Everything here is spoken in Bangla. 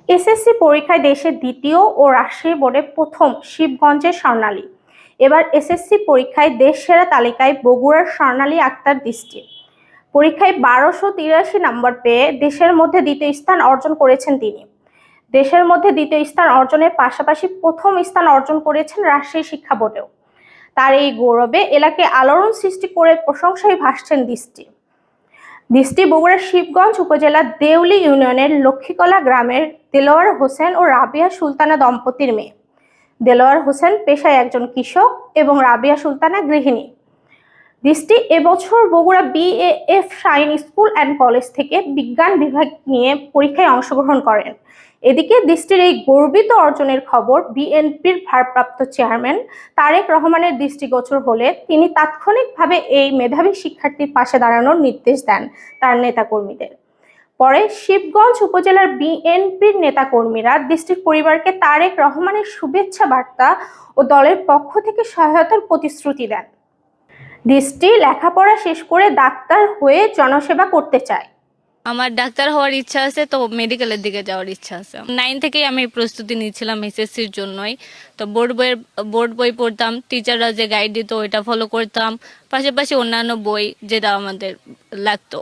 এসএসসি পরীক্ষায় দেশের দ্বিতীয় ও রাজশাহী বোর্ডে প্রথম শিবগঞ্জের স্বর্ণালী। এবার এসএসসি পরীক্ষায় দেশ সেরা তালিকায় বগুড়ার স্বর্ণালী আক্তার দৃষ্টি। পরীক্ষায় 1283 নম্বর পেয়ে দেশের মধ্যে দ্বিতীয় স্থান অর্জন করেছেন তিনি। দেশের মধ্যে দ্বিতীয় স্থান অর্জনের পাশাপাশি প্রথম স্থান অর্জন করেছেন রাজশাহী শিক্ষা বোর্ডেও। তার এই গৌরবে এলাকায় আলোড়ন সৃষ্টি করে প্রশংসায় ভাসছেন দৃষ্টি। দৃষ্টি বগুড়ার শিবগঞ্জ উপজেলার দেউলি ইউনিয়নের লক্ষ্মীকলা গ্রামের দেলোয়ার হোসেন ও রাবিয়া সুলতানা দম্পতির মেয়ে। দেলোয়ার হোসেন পেশায় একজন কৃষক এবং রাবিয়া সুলতানা গৃহিণী। দৃষ্টি এবছর Bogura BAF shine school and college থেকে বিজ্ঞান বিভাগ নিয়ে পরীক্ষায় অংশগ্রহণ করেন। এদিকে দৃষ্টির এই গর্বিত অর্জনের খবর বিএনপির ভারপ্রাপ্ত চেয়ারম্যান তারেক রহমানের দৃষ্টিগোচর হলে তিনি তাৎক্ষণিকভাবে এই মেধাবী শিক্ষার্থীর পাশে দাঁড়ানোর নির্দেশ দেন তার নেতাকর্মীদের। পরে শিবগঞ্জ উপজেলার বিএনপির নেতাকর্মীরা দৃষ্টির পরিবারকে তারেক রহমানের শুভেচ্ছা বার্তা ও দলের পক্ষ থেকে সহায়তার প্রতিশ্রুতি দেন। দৃষ্টি লেখাপড়া শেষ করে ডাক্তার হয়ে জনসেবা করতে চায়। আমার ডাক্তার হওয়ার ইচ্ছা আছে, তো মেডিকেলের দিকে যাওয়ার ইচ্ছা আছে। 9 থেকেই আমি প্রস্তুতি নিচ্ছিলাম এসএসসির জন্যই। তো বোর্ড বই পড়তাম, টিচাররা যে গাইড দিত ওইটা ফলো করতাম, পাশাপাশি অন্যান্য বই যেটা আমাদের লাগতো